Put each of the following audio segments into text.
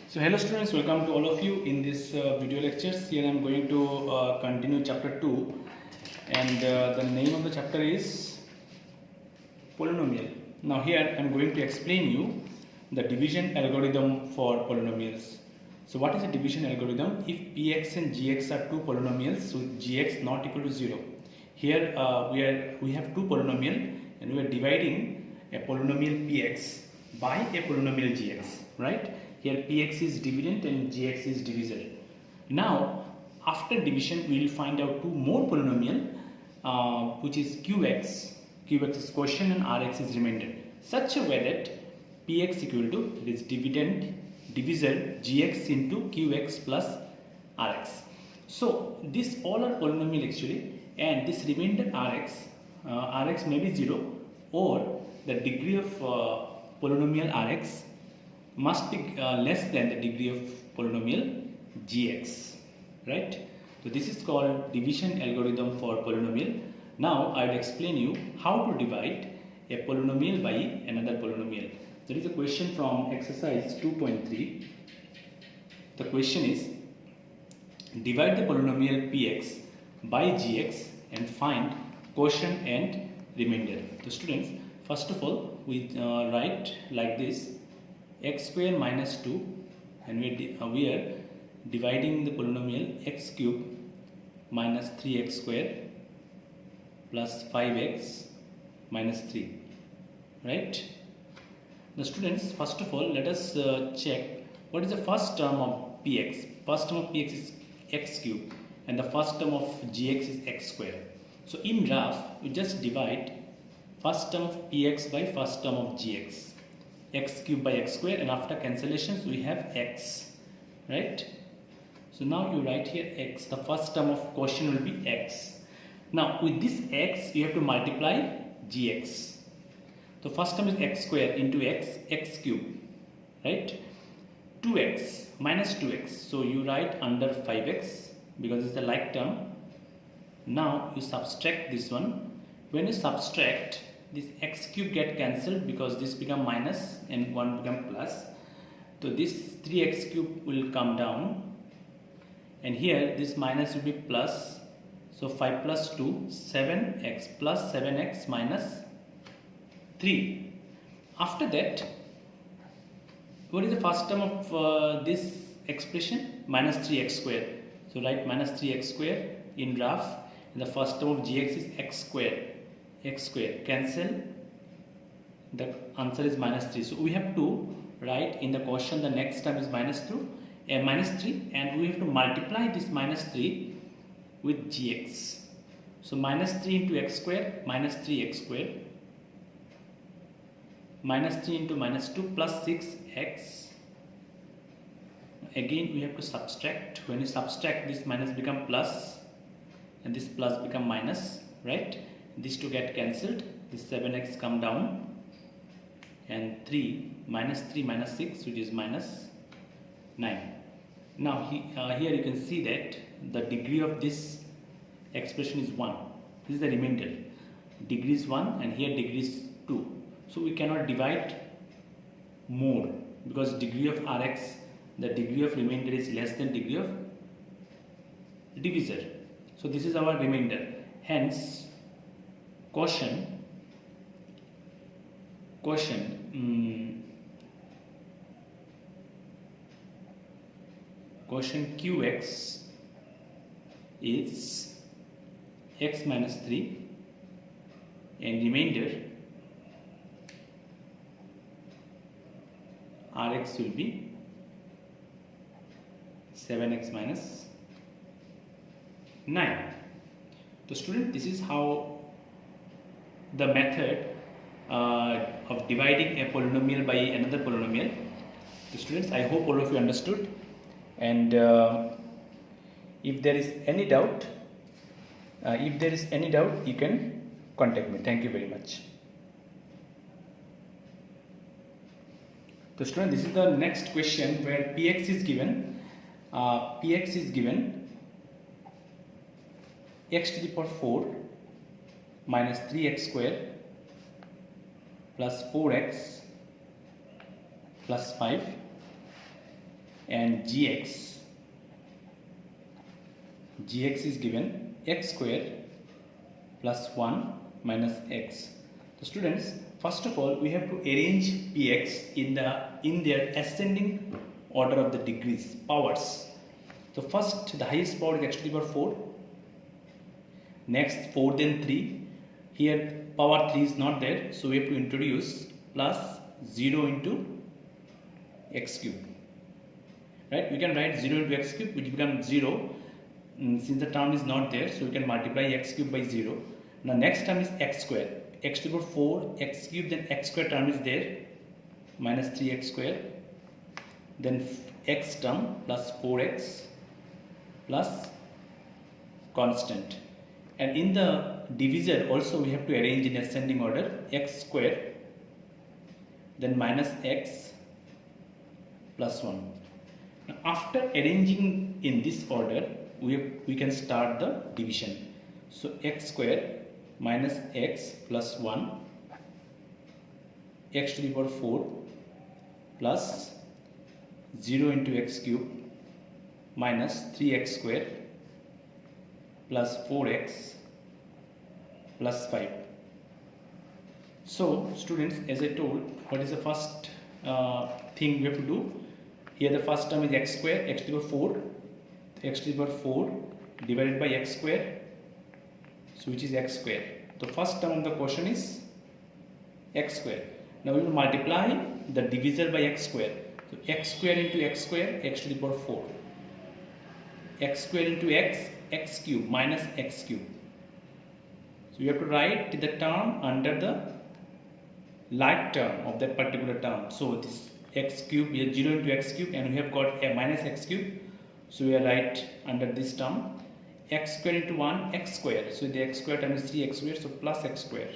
So hello students, welcome to all of you in this video lectures. Here I am going to continue chapter 2 and the name of the chapter is polynomial. Now here I am going to explain you the division algorithm for polynomials. So what is a division algorithm? If px and gx are two polynomials with gx not equal to 0. Here we have two polynomial and we are dividing a polynomial px by a polynomial gx, right? Here px is dividend and gx is divisor. Now after division we will find out two more polynomial which is qx. Qx is quotient and rx is remainder, such a way that px equal to this dividend divisor gx into qx plus rx. So this all are polynomial actually, and this remainder rx may be 0 or the degree of polynomial rx must be less than the degree of polynomial gx, right? So this is called division algorithm for polynomial. Now I will explain you how to divide a polynomial by another polynomial. There is a question from exercise 2.3. The question is, divide the polynomial px by gx and find quotient and remainder. So students, first of all we write like this: x square minus 2, and we are dividing the polynomial x cube minus 3x square plus 5x minus 3, right? The students, first of all let us check what is the first term of px. First term of px is x cube and the first term of gx is x square. So in graph we just divide first term of px by first term of gx, x cube by x square, and after cancellations we have x, right? So now you write here x, the first term of quotient will be x. Now with this x you have to multiply gx. So first term is x square into x cube, right? 2x minus 2x, so you write under 5x because it's a like term. Now you subtract this one. When you subtract, this x cube get cancelled because this become minus and 1 become plus. So this 3x cube will come down, and here this minus will be plus. So 5 plus 2, 7x plus 7x minus 3. After that, what is the first term of this expression? Minus 3x square. So write minus 3x square in graph, and the first term of gx is x square. X square cancel, the answer is minus 3. So we have to write in the quotient the next term is minus 3, and we have to multiply this minus 3 with gx. So minus 3 into x square minus 3x square, minus 3 into minus 2 plus 6x. Again we have to subtract. When you subtract, this minus become plus and this plus become minus, right? These two get cancelled, this 7x come down, and 3 minus 6, which is minus 9. Now here you can see that the degree of this expression is 1. This is the remainder. Degree is 1 and here degree is 2. So we cannot divide more because degree of rx, the degree of remainder is less than degree of divisor. So this is our remainder. Hence quotient qx is x minus 3 and remainder rx will be 7x minus 9. So student, this is how the method of dividing a polynomial by another polynomial. So students, I hope all of you understood, and if there is any doubt you can contact me. Thank you very much. So student, this is the next question where px is given. Px is given x to the power 4 minus 3x square plus 4x plus 5 and gx is given x square plus 1 minus x. So students, first of all we have to arrange px in their ascending order of the degrees, powers. So first the highest power is x to the power 4, next 4, then 3. Here power 3 is not there, so we have to introduce plus 0 into x cube. Right? We can write 0 into x cube, which becomes 0. Since the term is not there, so we can multiply x cube by 0. Now next term is x square, x to the power 4, x cube, then x square term is there, minus 3x square, then x term plus 4x plus constant. And in the divisor also we have to arrange in ascending order, x square, then minus x plus 1. Now after arranging in this order, we can start the division. So x square minus x plus 1, x to the power 4 plus 0 into x cube minus 3x square plus 4x plus 5. So students, as I told, what is the first thing we have to do? Here the first term is x square, x to the power 4, x to the power 4 divided by x square, so which is x square. The first term of the question is x square. Now we will multiply the divisor by x square. So x square into x square, x to the power 4. X square into x, x cube minus x cube. So you have to write the term under the like term of that particular term. So this x cube, we have 0 into x cube, and we have got a minus x cube. So we are right under this term, x square into 1, x square. So the x square term is 3x square, so plus x square.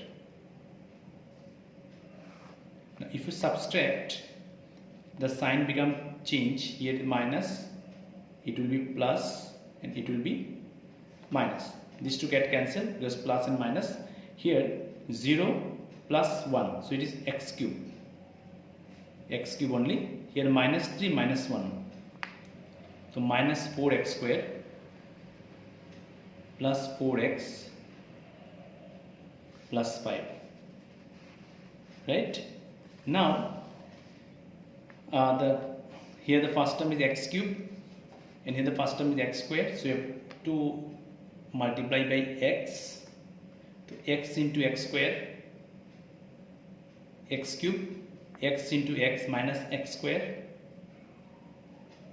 Now if you subtract, the sign become change. Here it is minus, it will be plus, and it will be minus. These two get cancelled because plus and minus. Here 0 plus 1, so it is x cube. X cube only. Here minus 3 minus 1. So minus 4x square plus 4x plus 5. Right? Now here the first term is x cube, and here the first term is x square. So you have to multiply by x. So x into x square, x cube, x into x minus x square,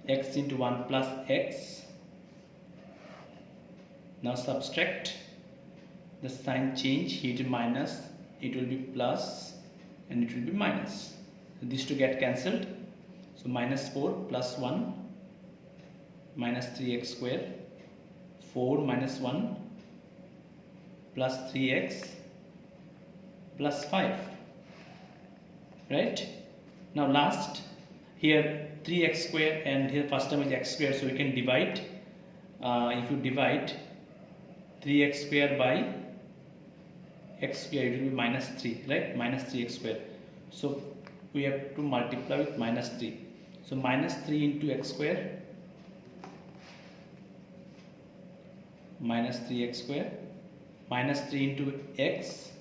x into 1 plus x. Now subtract, the sign change, here it is minus, it will be plus, and it will be minus. So these two get cancelled. So minus 4 plus 1 minus 3x square, 4 minus 1 plus 3x plus 5. Right? Now last, here 3x square, and here first term is x square, so we can divide. If you divide 3x square by x square, it will be minus 3, right? Minus 3x square. So we have to multiply with minus 3. So minus 3 into x square minus 3x square minus 3 into x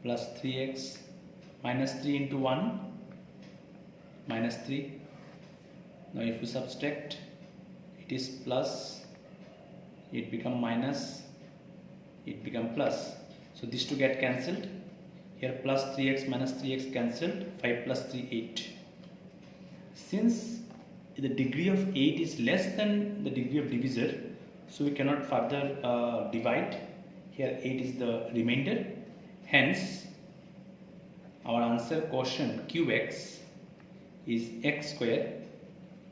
plus 3x minus 3 into 1 minus 3. Now if you subtract, it is plus, it become minus, it become plus. So these two get cancelled. Here plus 3x minus 3x cancelled, 5 plus 3, 8. Since the degree of 8 is less than the degree of divisor, so we cannot further divide. Here 8 is the remainder. Hence our answer quotient qx is x square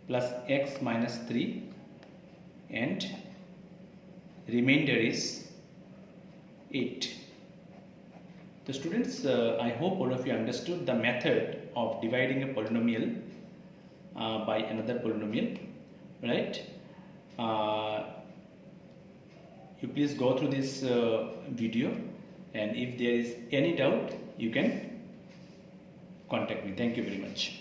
plus x minus 3, and remainder is 8. So students, I hope all of you understood the method of dividing a polynomial by another polynomial, right? You please go through this video, and if there is any doubt, you can contact me. Thank you very much.